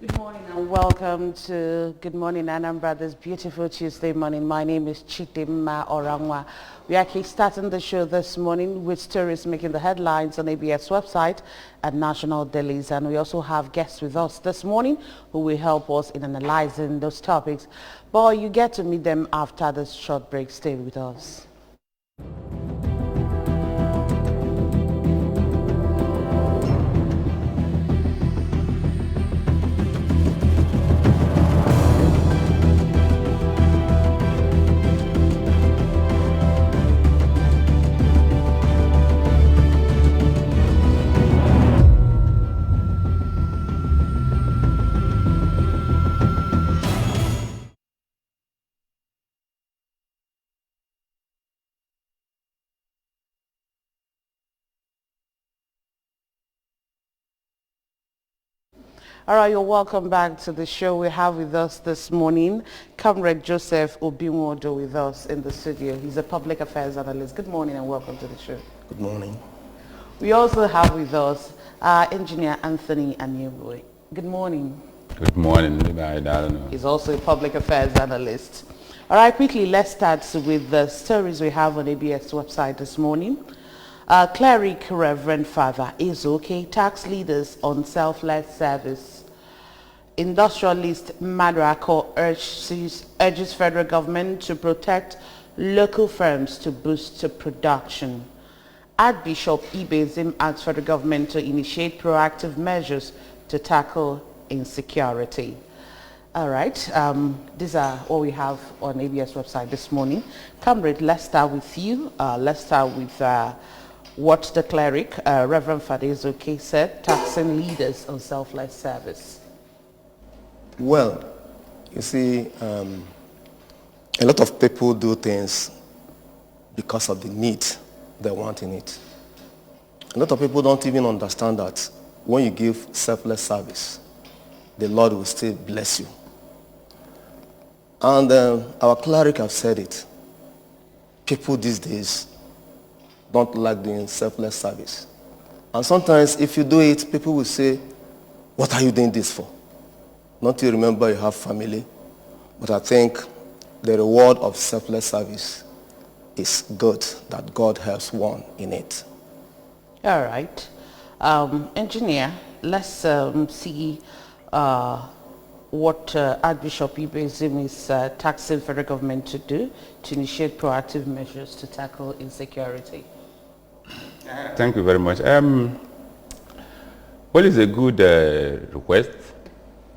Good morning and welcome to Good Morning Anambra this beautiful Tuesday morning. My name is Chidimma Orangwa. We are starting the show this morning with stories making the headlines on ABS website and national dailies, and we also have guests with us this morning who will help us in analyzing those topics. But you get to meet them after this short break. Stay with us. All right, you're welcome back to the show. We have with us this morning Comrade Joseph Obinwodo with us in the studio. He's a public affairs analyst. Good morning and welcome to the show. Good morning. We also have with us engineer Anthony Anyeboy. Good morning. Good morning. He's also a public affairs analyst. All right, quickly, let's start with the stories we have on ABS website this morning. Cleric Reverend Father is okay. Tax leaders on self-led service. Industrialist Madrako urges federal government to protect local firms to boost production. Archbishop Ibezim asks federal government to initiate proactive measures to tackle insecurity. All right, these are what we have on ABS website this morning. Comrade, let's start with you. Let's start with what the cleric, Reverend Father Izoke, said, taxing leaders on self-led service. Well, you see, a lot of people do things because of the need they want in it. A lot of people don't even understand that when you give selfless service, the Lord will still bless you. And our cleric have said it. People these days don't like doing selfless service. And sometimes if you do it, people will say, what are you doing this for? Don't you remember you have family? But I think the reward of selfless service is good, that God helps one in it. All right. Engineer, let's see what Archbishop Ibezim is taxing federal government to do to initiate proactive measures to tackle insecurity. Thank you very much. Well, it's a good request.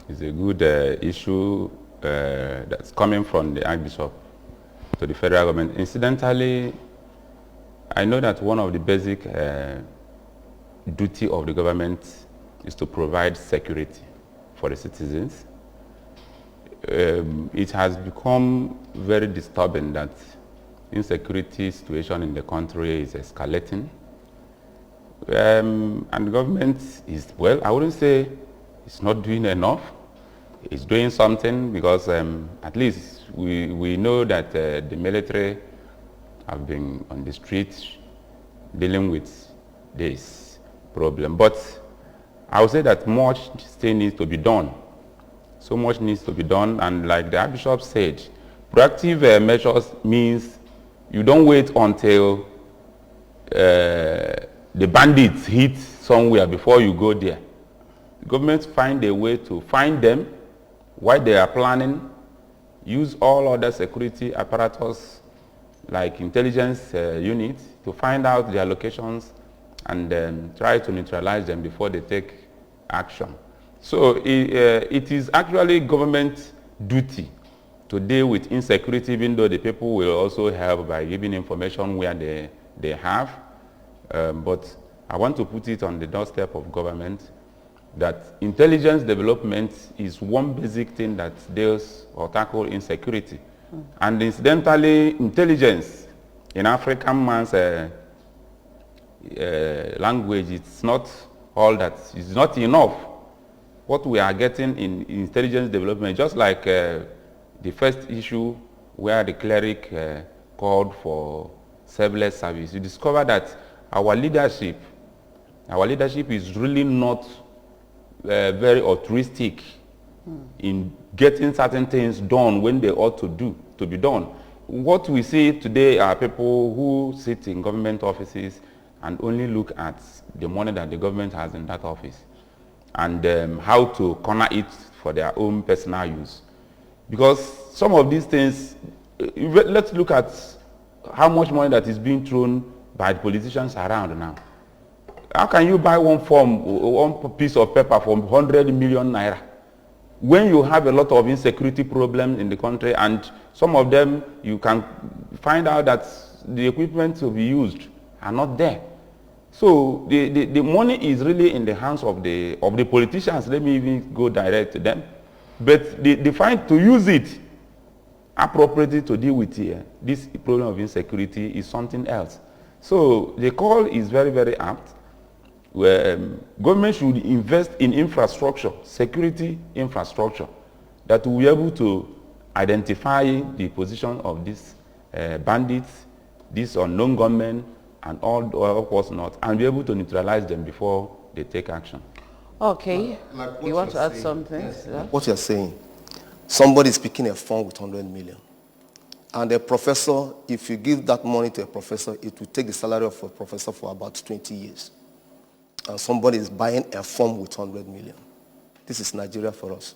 It's a good issue that's coming from the Archbishop to the federal government. Incidentally, I know that one of the basic duty of the government is to provide security for the citizens. It has become very disturbing that insecurity situation in the country is escalating. And the government is, well, I wouldn't say it's not doing enough. It's doing something because at least we know that the military have been on the streets dealing with this problem. But I would say that much still needs to be done. So much needs to be done, and like the Archbishop said, proactive measures means you don't wait until the bandits hit somewhere before you go there. The government find a way to find them while they are planning, use all other security apparatus like intelligence units to find out their locations and try to neutralize them before they take action. So it is actually government duty to deal with insecurity, even though the people will also help by giving information where they have. But I want to put it on the doorstep of government that intelligence development is one basic thing that deals or tackles insecurity. And incidentally, intelligence in African man's language, it's not all that, it's not enough. What we are getting in intelligence development, just like the first issue where the cleric called for selfless service, you discover that our leadership is really not very altruistic in getting certain things done when they ought to be done. What we see today are people who sit in government offices and only look at the money that the government has in that office and how to corner it for their own personal use. Because some of these things, let's look at how much money that is being thrown by the politicians around now. How can you buy one piece of paper for 100 million naira when you have a lot of insecurity problems in the country, and some of them you can find out that the equipment to be used are not there? So the money is really in the hands of the politicians. Let me even go direct to them. But they find to use it appropriately to deal with this problem of insecurity is something else. So the call is very, very apt. Where government should invest in infrastructure, security infrastructure, that will be able to identify the position of these bandits, these unknown gunmen, and all what's not, and be able to neutralize them before they take action. Okay. Like you want to add something? Yes. Yeah? What you're saying, somebody is picking a fund with 100 million. And a professor, if you give that money to a professor, it will take the salary of a professor for about 20 years. And somebody is buying a farm with 100 million. This is Nigeria for us.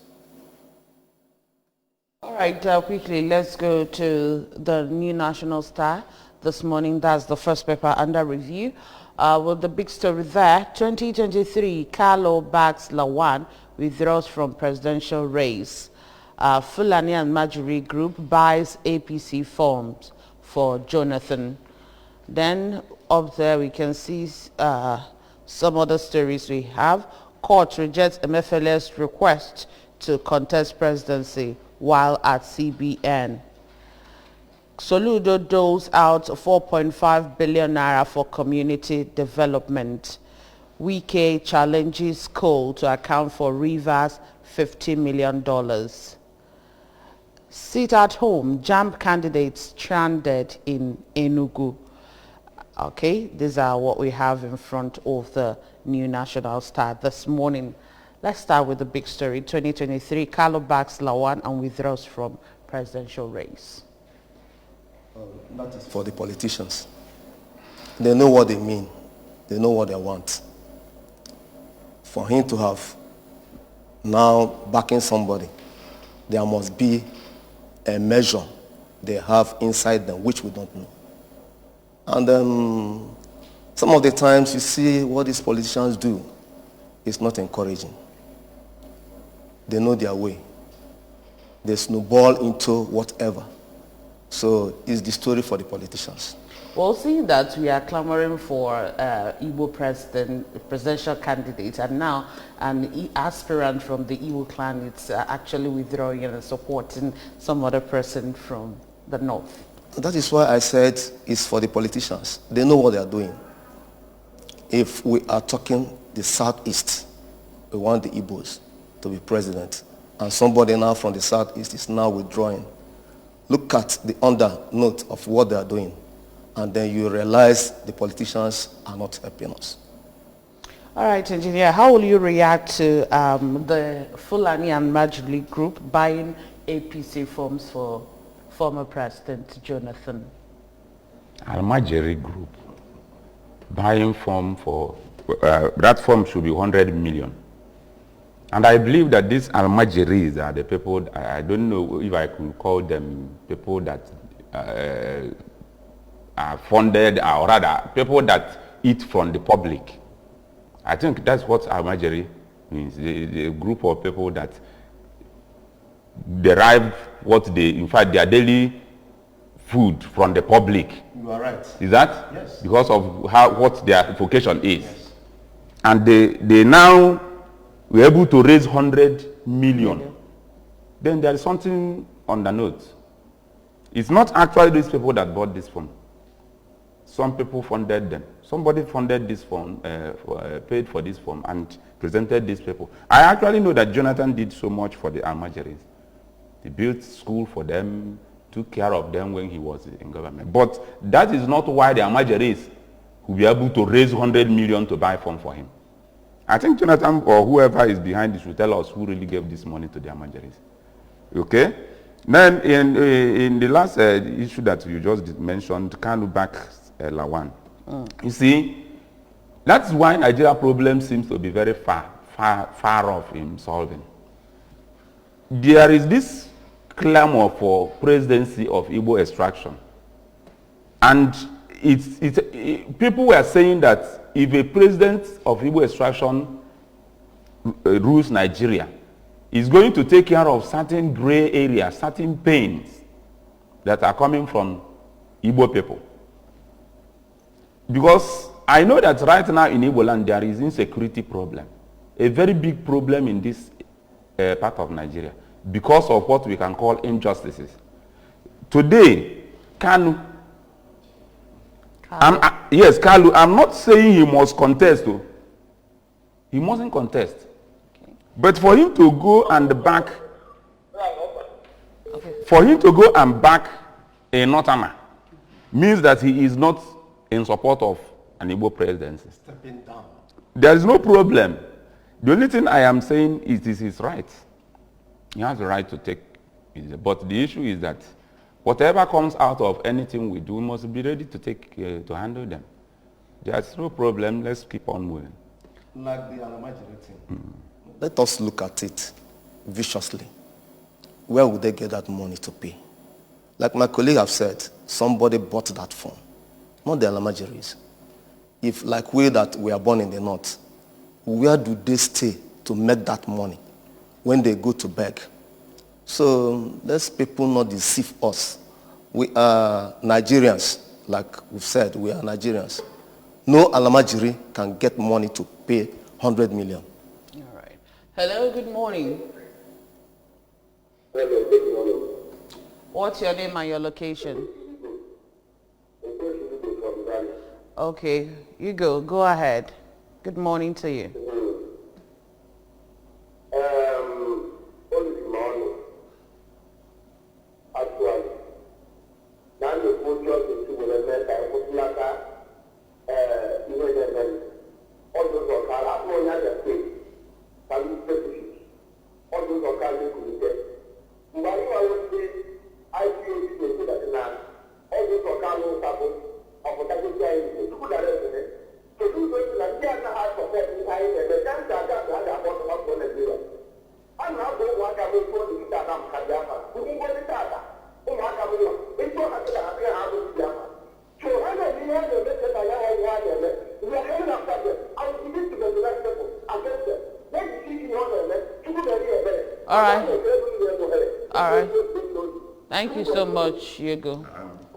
All right, quickly, let's go to the New National Star this morning. That's the first paper under review. With the big story there, 2023, Carlo backs Lawan, withdraws from presidential race. Fulani and Marjorie Group buys APC forms for Jonathan. Then up there we can see some other stories we have. Court rejects MFL's request to contest presidency while at CBN. Soludo doles out 4.5 billion naira for community development. Wike challenges coal to account for Rivers $50 million. Sit at home, JAMB candidates stranded in Enugu. Okay, these are what we have in front of the New National Star this morning. Let's start with the big story. 2023, Carlo backs Lawan and withdraws from presidential race. That is for the politicians. They know what they mean. They know what they want. For him to have now backing somebody, there must be a measure they have inside them, which we don't know. And some of the times you see what these politicians do is not encouraging. They know their way. They snowball into whatever. So it's the story for the politicians. Well, seeing that we are clamoring for Igbo presidential candidate, and now an aspirant from the Igbo clan is actually withdrawing and supporting some other person from the north. That is why I said it's for the politicians. They know what they are doing. If we are talking the southeast, we want the Igbos to be president, and somebody now from the southeast is now withdrawing. Look at the undernote of what they are doing, and then you realize the politicians are not helping us. All right, engineer, how will you react to the Fulani and Marjorie Group buying APC forms for former President Jonathan? Marjorie Group buying form for, that form should be 100 million. And I believe that these Almajiris are the people, I don't know if I could call them people that are funded, or rather people that eat from the public. I think that's what Almajiri means, the group of people that derive what they, in fact, their daily food from the public. You are right. Is that? Yes. Because of what their vocation is. Yes. And they now were able to raise 100 million. Then there is something on the note. It's not actually these people that bought this phone. Some people funded them. Somebody funded this phone, paid for this phone and presented these people. I actually know that Jonathan did so much for the Almajiris. He built school for them, took care of them when he was in government. But that is not why the Almajiris will be able to raise 100 million to buy phone for him. I think Jonathan or whoever is behind this will tell us who really gave this money to the Amajeris. Okay? Then in the last issue that you just mentioned, Kanu back Lawan. You see, that's why Nigeria problem seems to be very far off in solving. There is this clamor for presidency of Igbo extraction. And people were saying that if a president of Igbo extraction rules Nigeria, is going to take care of certain gray areas, certain pains that are coming from Igbo people. Because I know that right now in Igbo land there is insecurity problem, a very big problem in this part of Nigeria because of what we can call injustices. Today, Kanu, yes, Kalu, I'm not saying he must contest. Though. He mustn't contest. Okay. But for him to go and back, a Northerner means that he is not in support of an Igbo presidency. Stepping down. There is no problem. The only thing I am saying is this is right. He has the right to take it. But the issue is that whatever comes out of anything we do, we must be ready to handle them. There's no problem. Let's keep on moving. Like the Alamajiri thing. Let us look at it viciously. Where would they get that money to pay? Like my colleague have said, somebody bought that phone, not the Alamajiris. If, like we that we are born in the north, where do they stay to make that money when they go to beg? So let's people not deceive us. We are Nigerians, like we've said, we are Nigerians. No Alamajiri can get money to pay 100 million. All right. Hello, good morning. Hello, good morning. What's your name and your location? Okay, you go. Go ahead. Good morning to you. Good morning. Actually, now the put to the net, I put like all those are called up on the state. Can you all those are called the why I would say I feel to that now. All those are called up of what I would say is good at it. So do those like the hard for the chance that I want to work on Nigeria. I'm not going to work away for the Adam Kajama. Who can go to Tata? Who are coming? It's not a how to Yama. So I know the other method I have we are having a problem. I will give it to the next people against them. Let me see you on the all right. All right. Thank you so much, Hugo.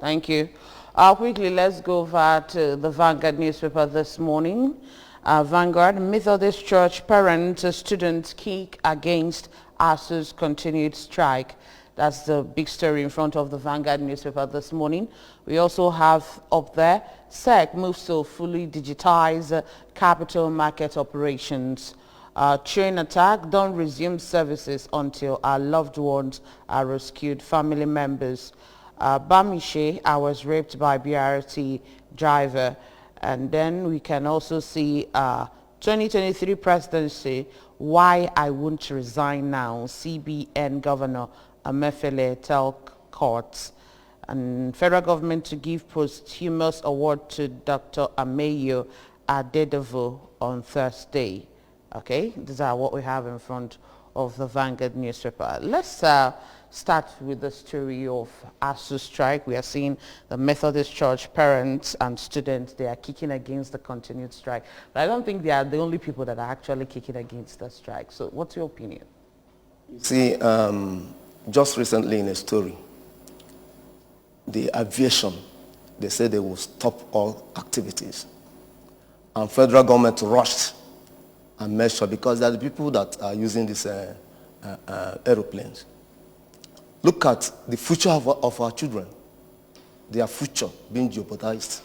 Thank you. Quickly, let's go over to the Vanguard newspaper this morning. Vanguard, Methodist Church parents, students kick against ASU's continued strike. That's the big story in front of the Vanguard newspaper this morning. We also have up there, SEC moves to fully digitize capital market operations. Train attack, don't resume services until our loved ones are rescued, family members. Bamishe, I was raped by BRT driver. And then we can also see 2023 presidency, why I won't resign now, CBN Governor Amefele tell courts. And federal government to give posthumous award to Dr. Ameyo Adedevo on Thursday. Okay, these are what we have in front of the Vanguard newspaper. Let's start with the story of ASU strike. We are seeing the Methodist Church parents and students, they are kicking against the continued strike. But I don't think they are the only people that are actually kicking against the strike. So what's your opinion? See, just recently in a story, the aviation, they said they will stop all activities. And federal government rushed and made sure, because there are the people that are using these aeroplanes. Look at the future of our children, their future being jeopardized.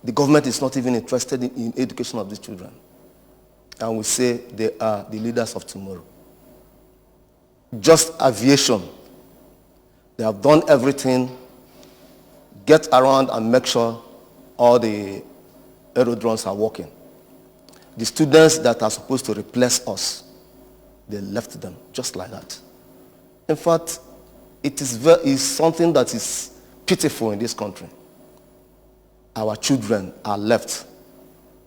The government is not even interested in education of these children. And we say they are the leaders of tomorrow. Just aviation. They have done everything, get around and make sure all the aerodromes are working. the students that are supposed to replace us, they left them just like that. In fact, it is something that is pitiful in this country. Our children are left.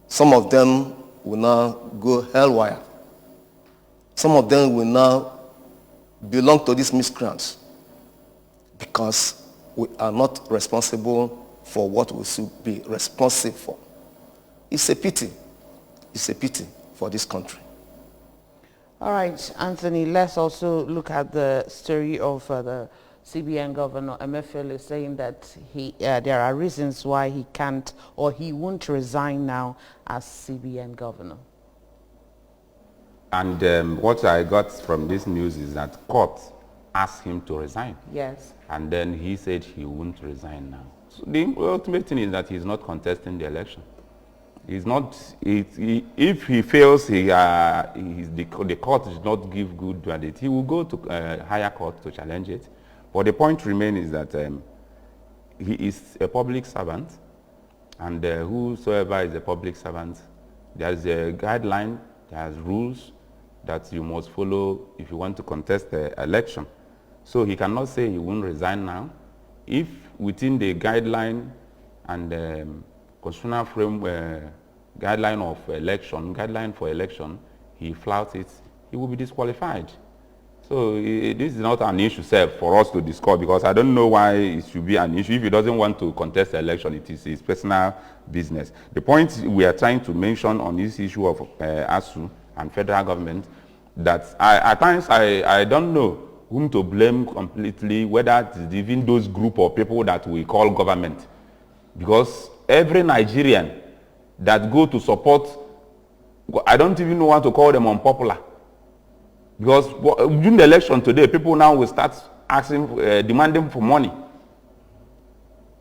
Some of them will now go hellwire. Some of them will now belong to these miscreants because we are not responsible for what we should be responsible for. It's a pity. It's a pity for this country. All right, Anthony, let's also look at the story of the CBN governor. Emefiele is saying that there are reasons why he can't or he won't resign now as CBN governor. And what I got from this news is that court asked him to resign. Yes. And then he said he won't resign now. So the ultimate thing is that he's not contesting the election. He's not. If he fails, the court does not give good verdict. He will go to higher court to challenge it. But the point remains is that he is a public servant, and whosoever is a public servant, there's a guideline, there's rules that you must follow if you want to contest the election. So he cannot say he won't resign now. If within the guideline and constitutional frame guideline for election, he flouts it, he will be disqualified. So this is not an issue for us to discuss, because I don't know why it should be an issue. If he doesn't want to contest the election, it is his personal business. The point we are trying to mention on this issue of ASU and federal government, that at times I don't know whom to blame completely, whether it is even those group of people that we call government. Because every Nigerian that go to support, I don't even know what to call them unpopular. Because during the election today, people now will start asking, demanding for money.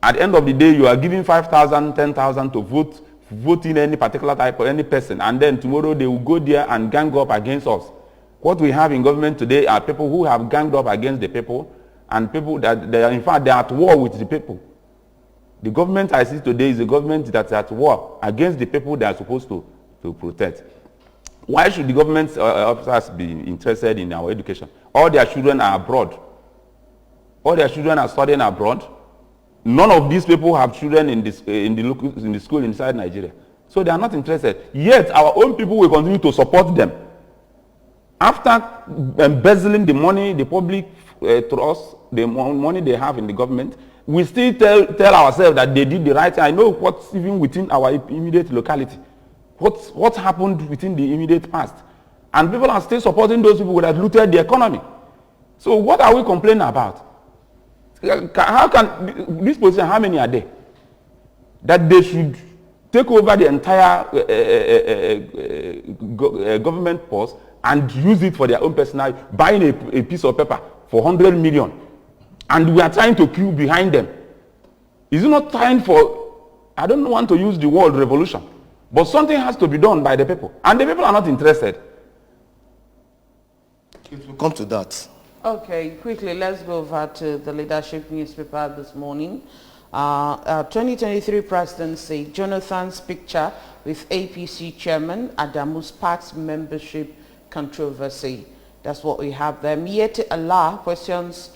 At the end of the day, you are giving 5,000, 10,000 to vote in any particular type of any person, and then tomorrow they will go there and gang up against us. What we have in government today are people who have ganged up against the people, and people that they are, in fact, they are at war with the people. The government I see today is a government that's at war against the people they are supposed to protect. Why should the government officers be interested in our education? All their children are abroad. All their children are studying abroad. None of these people have children in the school inside Nigeria. So they are not interested. Yet our own people will continue to support them. After embezzling the money, the public trust, the money they have in the government, we still tell ourselves that they did the right thing. I know what's even within our immediate locality. What happened within the immediate past. And people are still supporting those people that looted the economy. So what are we complaining about? How can this position, how many are there? That they should take over the entire government post and use it for their own personal, buying a piece of paper for 100 million. And we are trying to queue behind them. Is it not time for, I don't want to use the word revolution, but something has to be done by the people. And the people are not interested. It will come to that. Okay, quickly, let's go over to the leadership newspaper this morning. 2023 presidency, Jonathan's picture with APC chairman Adamu's party membership controversy. That's what we have there. Miete Allah questions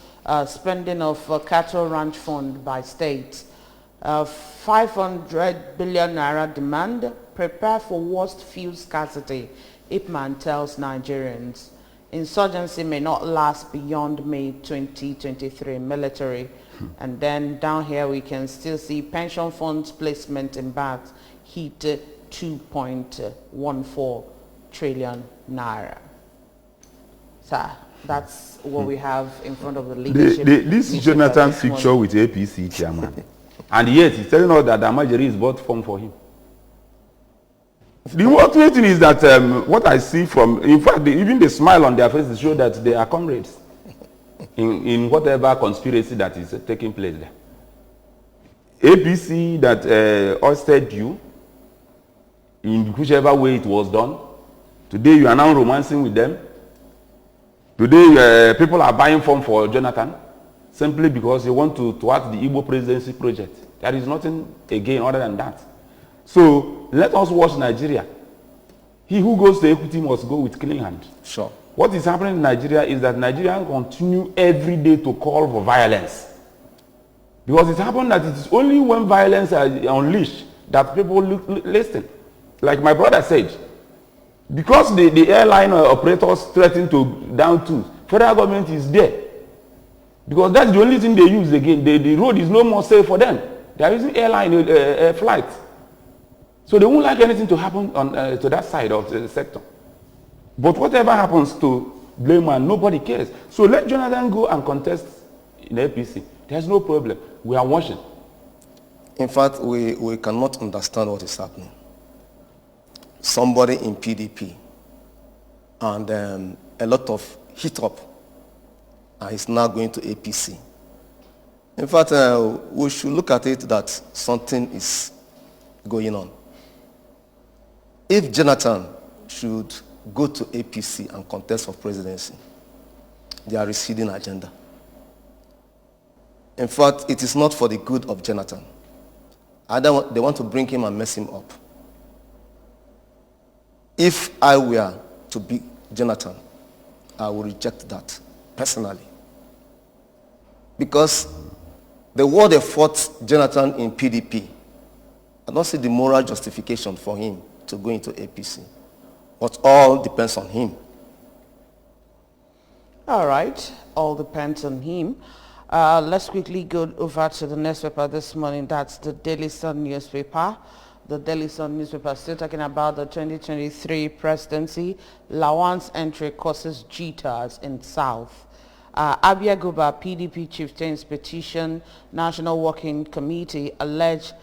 spending of cattle ranch fund by states. 500 billion naira demand. Prepare for worst fuel scarcity, Ipman tells Nigerians. Insurgency may not last beyond May 2023 military. And then down here we can still see pension funds placement in Bath hit 2.14 trillion naira. So that's what we have in front of the leadership. This is Jonathan's picture with APC chairman. And yet he's telling us that Amajeri is bought form for him. The ultimate thing is that what I see from, in fact, even the smile on their faces show that they are comrades in whatever conspiracy that is taking place there. APC that ousted you, in whichever way it was done, today you are now romancing with them. Today people are buying form for Jonathan simply because they want to thwart the Igbo presidency project. There is nothing again other than that. So let us watch Nigeria. He who goes to equity must go with clean hand. Sure. What is happening in Nigeria is that Nigerians continue every day to call for violence. Because it happened that it is only when violence is unleashed that people listen. Like my brother said, because the airline operators threaten to down tools, federal government is there. Because that's the only thing they use again. The road is no more safe for them. They are using airline flight. So they won't like anything to happen on, to that side of the sector. But whatever happens to blame man, nobody cares. So let Jonathan go and contest in APC. There's no problem. We are watching. In fact, we cannot understand what is happening. Somebody in PDP and a lot of heat up, and he's now going to APC. In fact, we should look at it that something is going on. If Jonathan should go to APC and contest for presidency, they are receding agenda. In fact, it is not for the good of Jonathan. They want to bring him and mess him up. If I were to be Jonathan, I would reject that personally. Because the war they fought Jonathan in PDP, I don't see the moral justification for him to go into APC. But all depends on him. All right, all depends on him. Let's quickly go over to the newspaper this morning. That's the Daily Sun newspaper. The Daily Sun newspaper still talking about the 2023 presidency. Lawan's entry causes jitters in South. Abia Guba PDP chieftain's petition, National Working Committee alleged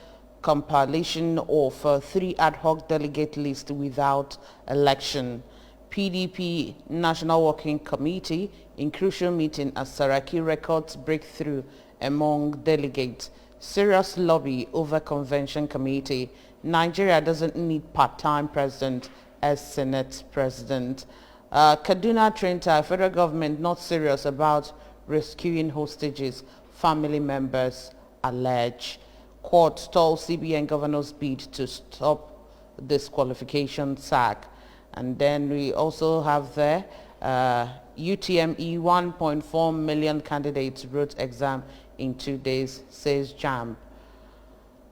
compilation of 3 ad hoc delegate lists without election. PDP National Working Committee in crucial meeting as Saraki records breakthrough among delegates. Serious lobby over convention committee. Nigeria doesn't need part-time president as Senate president. Kaduna train tie, federal government not serious about rescuing hostages, family members allege. Court stalls CBN governor's bid to stop disqualification sack. And then we also have there UTME 1.4 million candidates wrote exam in 2 days, says JAMB.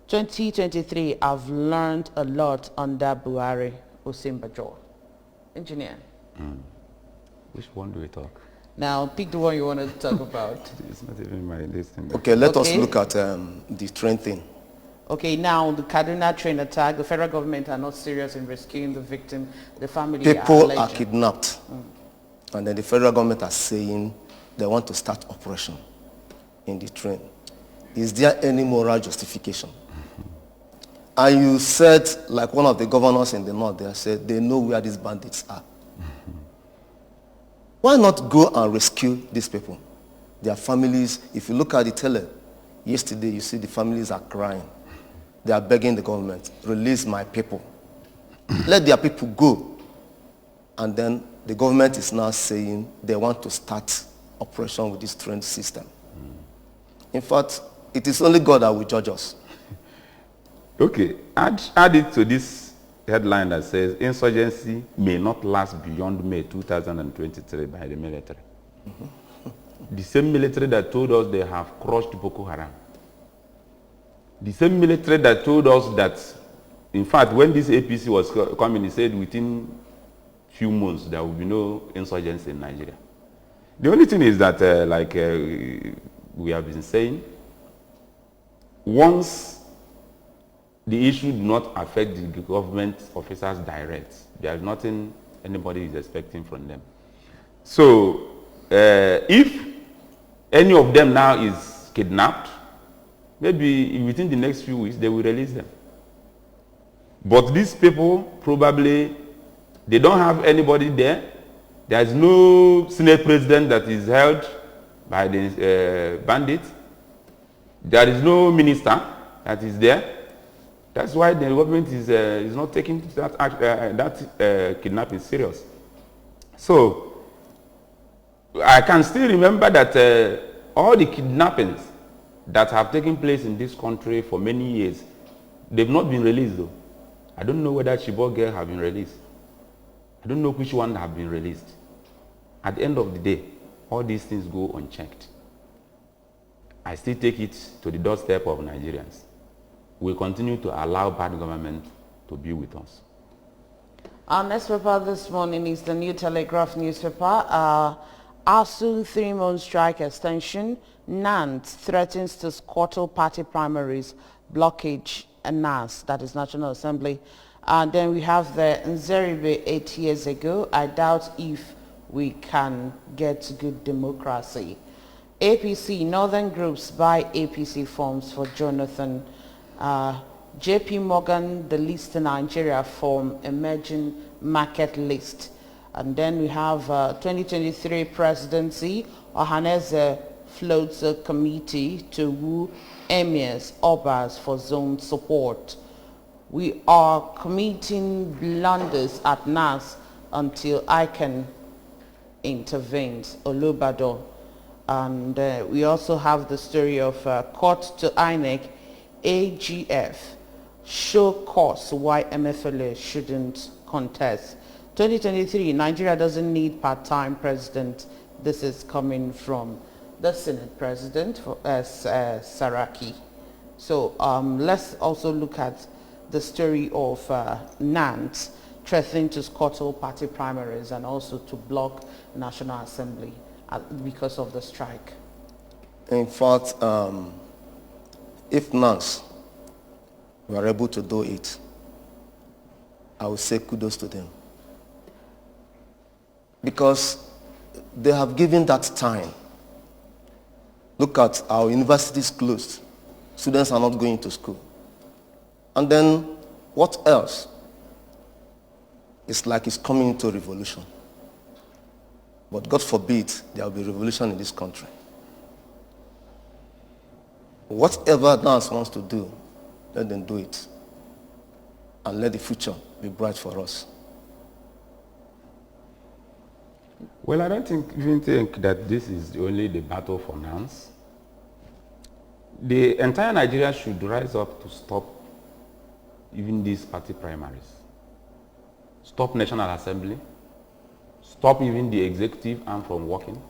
2023, I've learned a lot under Buhari, Osimbajo. Engineer. Which one do we talk? Now, pick the one you want to talk about. It's not even my listing. Okay, let us look at the train thing. Okay, now the Kaduna train attack, the federal government are not serious in rescuing the victim, the family People are kidnapped. And then the federal government are saying they want to start operation in the train. Is there any moral justification? And you said, like one of the governors in the north, they said they know where these bandits are. Why not go and rescue these people? Their families, if you look at the tele, yesterday you see the families are crying. They are begging the government, release my people. Let their people go. And then the government is now saying they want to start operation with this train system. In fact, it is only God that will judge us. Okay, add it to this headline that says insurgency may not last beyond May 2023 by the military. The same military that told us they have crushed Boko Haram. The same military that told us that, in fact, when this APC was coming, he said within few months there will be no insurgency in Nigeria. The only thing is that, we have been saying, once the issue do not affect the government officers direct, there is nothing anybody is expecting from them. So, if any of them now is kidnapped, maybe within the next few weeks they will release them. But these people probably, they don't have anybody there. There is no Senate president that is held by the bandits. There is no minister that is there. That's why the government is not taking that kidnapping serious. So I can still remember that all the kidnappings that have taken place in this country for many years, they've not been released though. I don't know whether Chibok girl have been released. I don't know which one have been released. At the end of the day, all these things go unchecked. I still take it to the doorstep of Nigerians. We continue to allow bad government to be with us. Our next paper this morning is the New Telegraph newspaper. ASU 3-month strike extension. NANT threatens to scuttle party primaries, blockage and NAS, that is National Assembly. And then we have the Nzeribe 8 years ago. I doubt if we can get good democracy. APC, Northern groups buy APC forms for Jonathan. JP Morgan, the list in Nigeria form emerging market list. And then we have 2023 presidency. Ohaneze floats a committee to woo emirs, obas for zone support. We are committing blunders at NAS until ICANN intervenes. Olubado. And we also have the story of court to INEC, AGF, show cause why MFLA shouldn't contest. 2023, Nigeria doesn't need part-time president. This is coming from the Senate President, Saraki. So let's also look at the story of NANT threatening to scuttle party primaries and also to block National Assembly because of the strike. In fact, if NANS were able to do it, I would say kudos to them. Because they have given that time. Look at our universities closed. Students are not going to school. And then what else? It's like it's coming into a revolution. But God forbid there will be revolution in this country. Whatever NANS wants to do, let them do it. And let the future be bright for us. Well, I don't even think that this is only the battle for NANS. The entire Nigeria should rise up to stop even these party primaries. Stop National Assembly. Stop even the executive arm from working.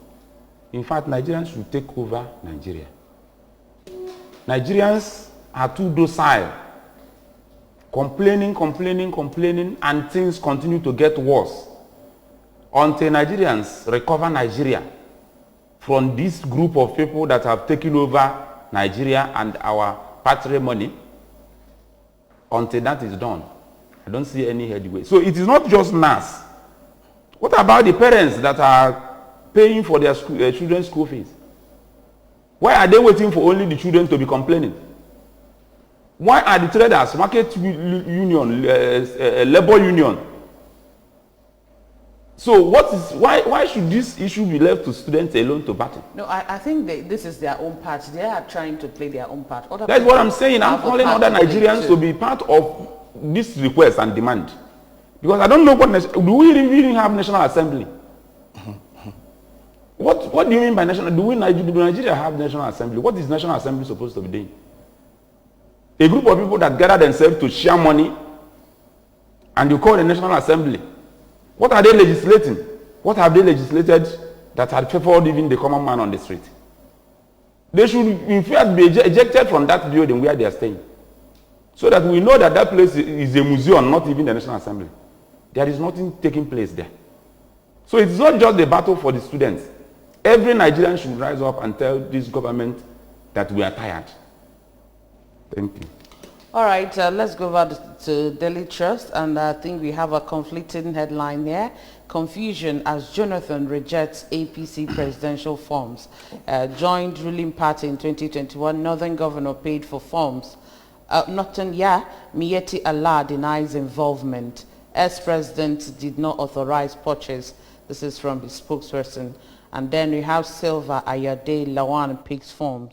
In fact, Nigerians should take over Nigeria. Nigerians are too docile. Complaining, and things continue to get worse. Until Nigerians recover Nigeria from this group of people that have taken over Nigeria and our patrimony, until that is done, I don't see any headway. So it is not just NAS. What about the parents that are paying for their children's school fees? Why are they waiting for only the children to be complaining? Why are the traders, market union, labor union? So why should this issue be left to students alone to battle? No, I think this is their own part. They are trying to play their own part. That's what I'm saying. I'm calling other Nigerians to be part of this request and demand. Because I don't know do we even have National Assembly? What do you mean by national? Do Nigeria have National Assembly? What is National Assembly supposed to be doing? A group of people that gather themselves to share money and you call the National Assembly. What are they legislating? What have they legislated that had favored even the common man on the street? They should in fact be ejected from that building where they are staying. So that we know that that place is a museum, not even the National Assembly. There is nothing taking place there. So it's not just the battle for the students. Every Nigerian should rise up and tell this government that we are tired. Thank you. All right, let's go over to Daily Trust, and I think we have a conflicting headline here. Confusion as Jonathan rejects APC presidential forms. Joined ruling party in 2021, Northern governor paid for forms. Miyetti Allah denies involvement. Ex-president did not authorize purchase. This is from the spokesperson. And then we have Silva Ayade Lawan picks forms.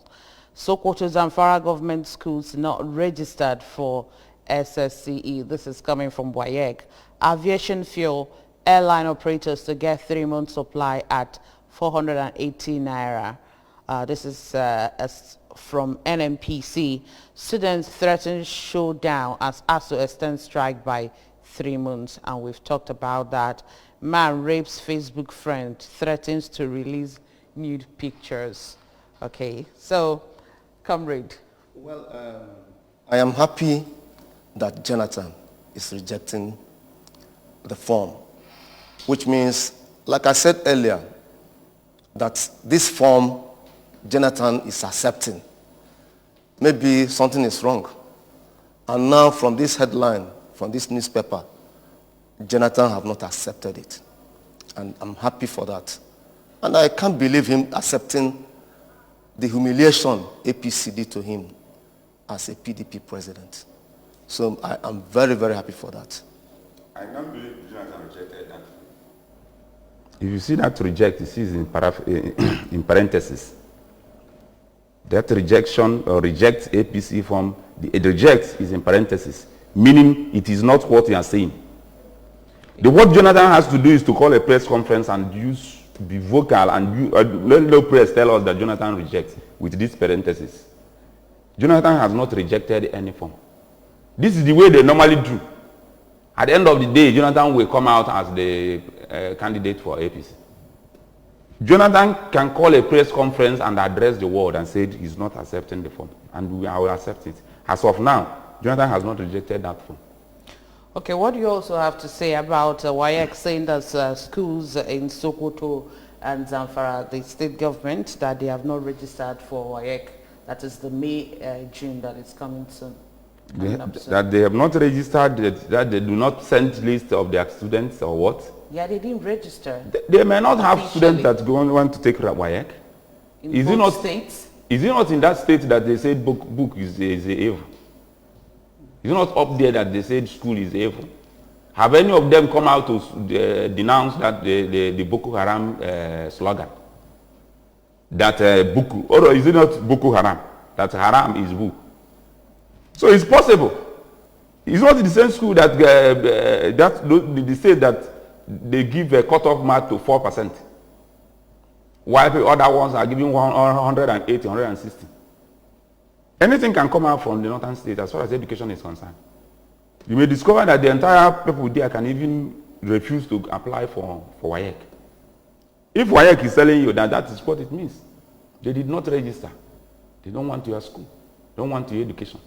Sokoto Zamfara government schools not registered for SSCE. This is coming from WAEC. Aviation fuel, airline operators to get 3-month supply at 480 naira. This is from NMPC. Students threaten showdown as ASU extends strike by 3 months, and we've talked about that. Man rapes Facebook friend, threatens to release nude pictures. Okay, so, comrade. Well, I am happy that Jonathan is rejecting the form, which means, like I said earlier, that this form Jonathan is accepting. Maybe something is wrong. And now from this headline, from this newspaper, Jonathan have not accepted it. And I'm happy for that. And I can't believe him accepting the humiliation APC did to him as a PDP president. So I am very, very happy for that. I can't believe Jonathan rejected that. If you see that reject, it is in parentheses. That rejection or reject APC form, the reject is in parentheses, meaning it is not what you are saying. What Jonathan has to do is to call a press conference and be vocal and let the press tell us that Jonathan rejects with these parentheses. Jonathan has not rejected any form. This is the way they normally do. At the end of the day, Jonathan will come out as the candidate for APC. Jonathan can call a press conference and address the world and say he's not accepting the form, and I will accept it. As of now, Jonathan has not rejected that form. Okay, what do you also have to say about WAEC saying that schools in Sokoto and Zamfara, the state government, that they have not registered for WAEC? That is the May, June that is coming soon. That they have not registered, that they do not send list of their students or what? Yeah, they didn't register. They may not have students that want to take WAEC. In both states? Is it not in that state that they said book is evil? Is it not up there that they said school is evil? Have any of them come out to denounce that the Boko Haram slogan? That or is it not Boko Haram? That Haram is who? So it's possible. It's not the same school that they say that they give a cutoff mark to 4%, while the other ones are giving 180, 160. Anything can come out from the northern state as far as education is concerned. You may discover that the entire people there can even refuse to apply for WAEC. If WAEC is telling you that that is what it means, they did not register. They don't want your school, don't want your education.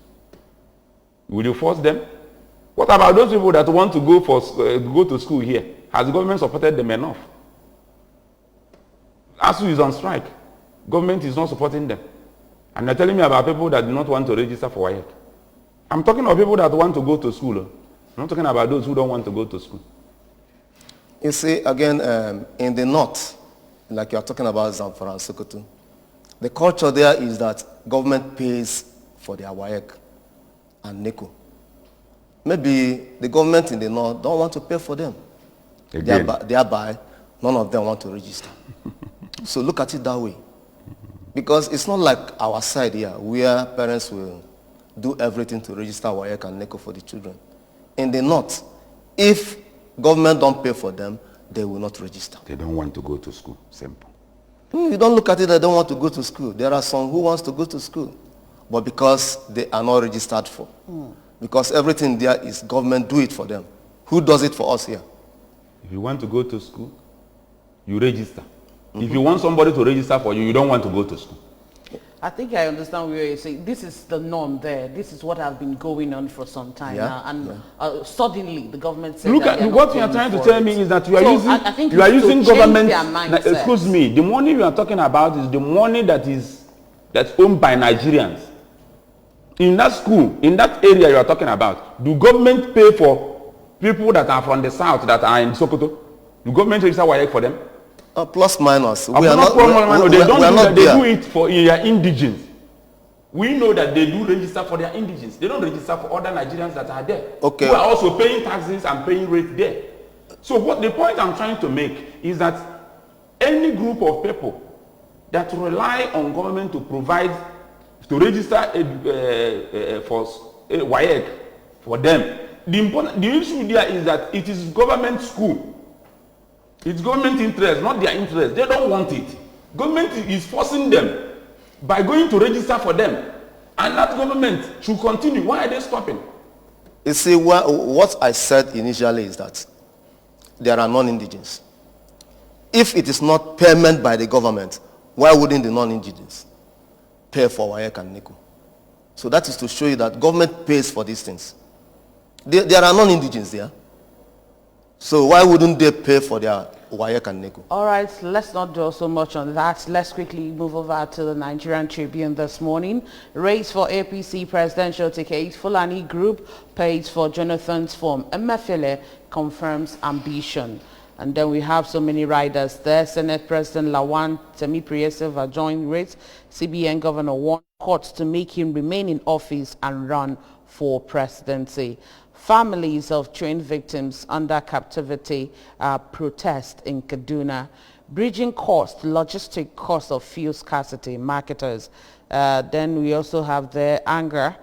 Will you force them? What about those people that want to go to school here? Has the government supported them enough? ASU is on strike. Government is not supporting them. And they're telling me about people that do not want to register for WAEC. I'm talking about people that want to go to school. I'm not talking about those who don't want to go to school. You see, again, in the north, like you're talking about Zamfara and Sokoto, the culture there is that government pays for their WAEC and NECO. Maybe the government in the north don't want to pay for them. Thereby, none of them want to register. So look at it that way. Because it's not like our side here, where parents will do everything to register WAEC and NECO for the children. In the north, if government don't pay for them, they will not register. They don't want to go to school. Simple. You don't look at it, they don't want to go to school. There are some who wants to go to school, but because they are not registered for. Because everything there is government do it for them. Who does it for us here? If you want to go to school, you register. If you want somebody to register for you, you don't want to go to school. I think I understand what you're saying. This is the norm there. This is what has been going on for some time now. And suddenly the government said look that at what you are trying to tell me is that you are using government. Excuse me. The money you are talking about is the money that's owned by Nigerians. In that school, in that area you are talking about, do government pay for people that are from the south that are in Sokoto? Do government register WAEC for them? Plus minus. They do it for their indigents. We know that they do register for their indigents. They don't register for other Nigerians that are there. Okay. Who are also paying taxes and paying rate there. So what the point I'm trying to make is that any group of people that rely on government to provide, to register for WAEC for them, the issue there is that it is government school. It's government interest, not their interest. They don't want it. Government is forcing them by going to register for them. And that government should continue. Why are they stopping? You see, what I said initially is that there are non-indigens. If it is not payment by the government, why wouldn't the non-indigens pay for WAEC and NECO? So that is to show you that government pays for these things. There are non-indigens there. So why wouldn't they pay for their WAEC and NECO? All right, let's not dwell so much on that. Let's quickly move over to the Nigerian Tribune this morning. Race for APC presidential ticket. Fulani group pays for Jonathan's form. Emefiele confirms ambition. And then we have so many riders there. Senate President Lawan Temi-Priye joined race. CBN Governor warned courts to make him remain in office and run for presidency. Families of trained victims under captivity protest in Kaduna. Bridging cost, logistic cost of fuel scarcity, marketers. Then we also have the anger.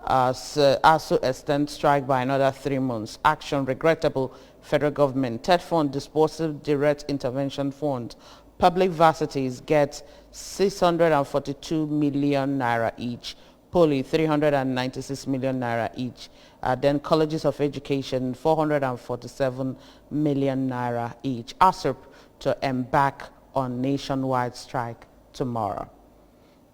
ASU extend strike by another 3 months. Action regrettable. Federal government. Third fund, disposable direct intervention fund. Public varsities get 642 million naira each. Poly 396 million naira each. Then colleges of education 447 million naira each. ASUP to embark on nationwide strike tomorrow.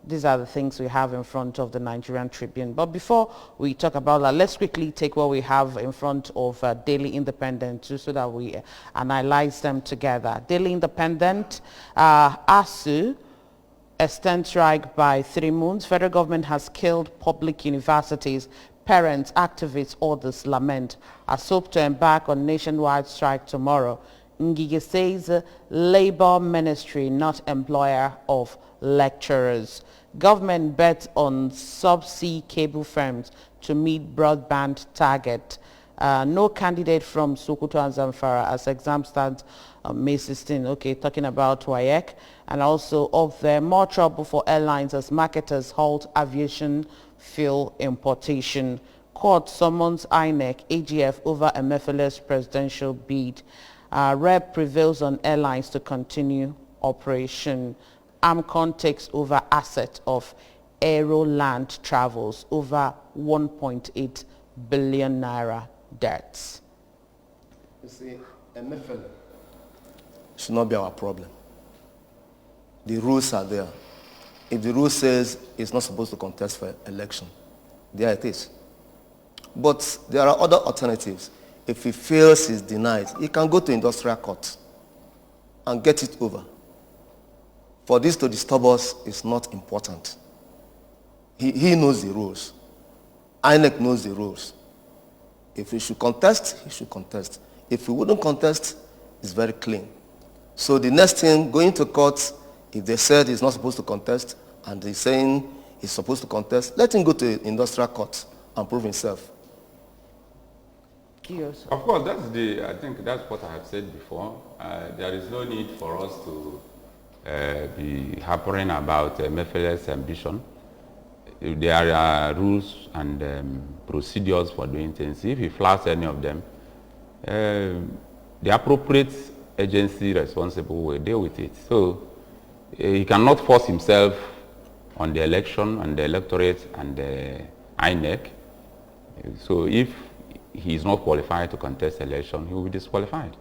These are the things we have in front of the Nigerian Tribune. But before we talk about that, let's quickly take what we have in front of Daily Independent so that we analyze them together. Daily Independent, ASU extend strike by 3 months. Federal government has killed public universities. Parents, activists, others lament. ASUP to embark on nationwide strike tomorrow. Ngige says Labor Ministry not employer of lecturers. Government bets on subsea cable firms to meet broadband target. No candidate from Sokoto and Zamfara as exam starts on May 16. Okay, talking about WAEC. And also of there, more trouble for airlines as marketers halt aviation fuel importation. Court summons INEC, AGF over Emefiele's presidential bid. Rep prevails on airlines to continue operation. AMCON takes over asset of Aeroland Travels, over 1.8 billion naira debts. You see, Emefiele should not be our problem. The rules are there. If the rule says it's not supposed to contest for election, there it is. But there are other alternatives. If he fails, he's denied, he can go to industrial court and get it over. For this to disturb us is not important. He knows the rules. INEC knows the rules. If he should contest, he should contest. If he wouldn't contest, it's very clean. So the next thing, going to court, if they said he's not supposed to contest and he's saying he's supposed to contest, let him go to industrial court and prove himself. Yes. Of course, I think that's what I have said before. There is no need for us to be harping about Emefiele's ambition. There are rules and procedures for doing things. If he flouts any of them, the appropriate agency responsible will deal with it. So he cannot force himself on the election and the electorate and the INEC. So if he is not qualified to contest election, he will be disqualified.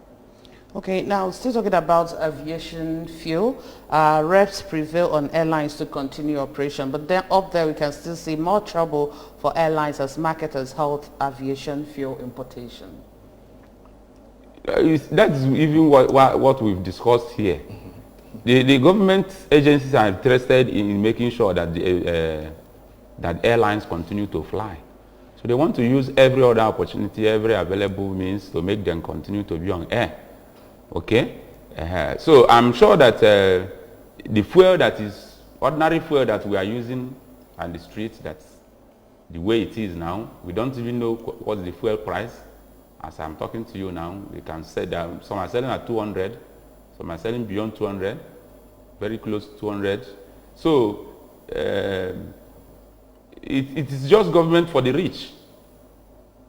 Okay, now still talking about aviation fuel, reps prevail on airlines to continue operation, but then up there we can still see more trouble for airlines as marketers halt aviation fuel importation. That's even what we've discussed here. The government agencies are interested in making sure that that airlines continue to fly. So they want to use every other opportunity, every available means to make them continue to be on air. Okay? So I'm sure that the fuel that is, ordinary fuel that we are using on the streets, that's the way it is now. We don't even know what's the fuel price. As I'm talking to you now, we can say that some are selling at 200, some are selling beyond 200, very close to 200. So it is just government for the rich.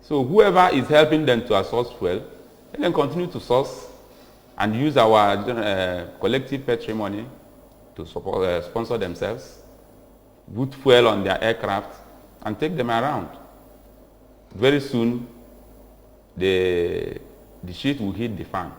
So whoever is helping them to source fuel, let them continue to source and use our collective patrimony to support, sponsor themselves, put fuel on their aircraft, and take them around. very soon the shit will hit the fan.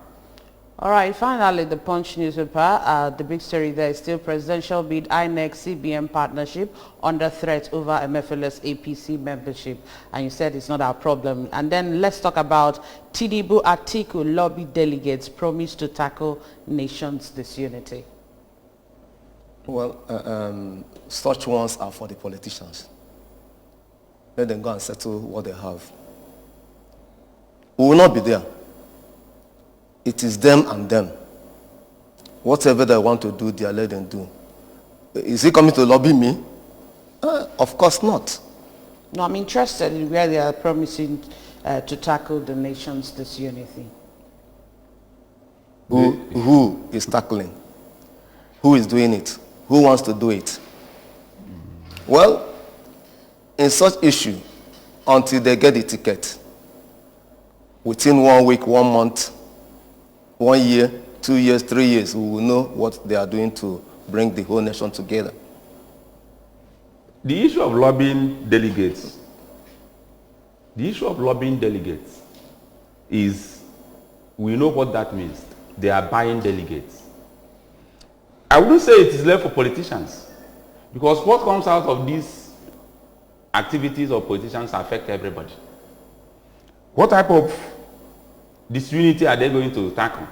All right, finally, the Punch newspaper, the big story there is still presidential bid, INEC, CBN partnership under threat over MFLS APC membership. And you said it's not our problem. And then let's talk about Tinubu Atiku lobby delegates promise to tackle nation's disunity. Well, such ones are for the politicians. Let them go and settle what they have. We will not be there. It is them and them. Whatever they want to do, they are let them do. Is he coming to lobby me? Of course not. No, I'm interested in where they are promising to tackle the nation's disunity. Who is tackling? Who is doing it? Who wants to do it? Well, in such issue, until they get the ticket, within 1 week, 1 month, 1 year, 2 years, 3 years, we will know what they are doing to bring the whole nation together. The issue of lobbying delegates, is, we know what that means. They are buying delegates. I wouldn't say it is left for politicians, because what comes out of these activities of politicians affect everybody. What type of disunity are they going to tackle?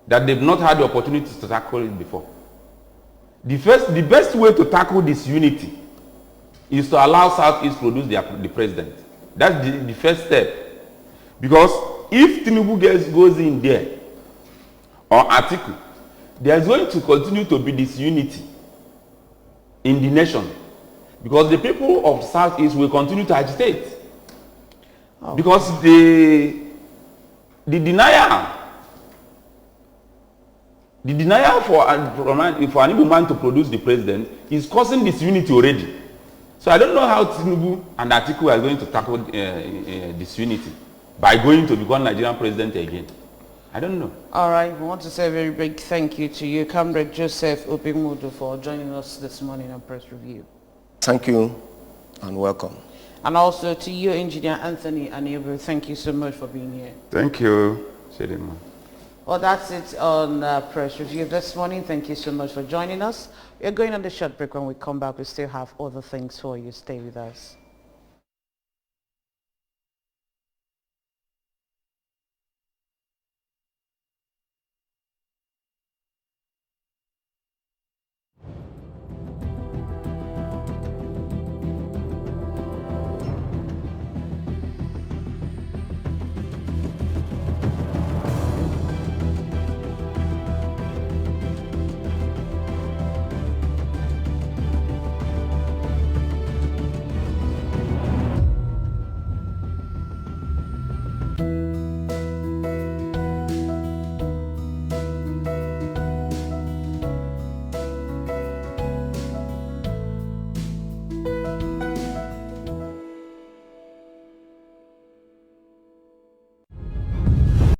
That they've not had the opportunity to tackle it before. The best way to tackle disunity is to allow Southeast produce the president. That's the first step. Because if Tinubu goes in there, or Atiku, there's going to continue to be disunity in the nation. Because the people of Southeast will continue to agitate. Oh. Because the denial for an Igbo man to produce the president is causing disunity already. So I don't know how Tinubu and Atiku are going to tackle disunity by going to become Nigerian president again. I don't know. All right, we want to say a very big thank you to you, Comrade Joseph Opingmudu, for joining us this morning on Press Review. Thank you and welcome. And also to you, Engineer Anthony Aniebu, thank you so much for being here. Thank you, Shedima. Well, that's it on Press Review this morning. Thank you so much for joining us. We're going on the short break. When we come back, we still have other things for you. Stay with us.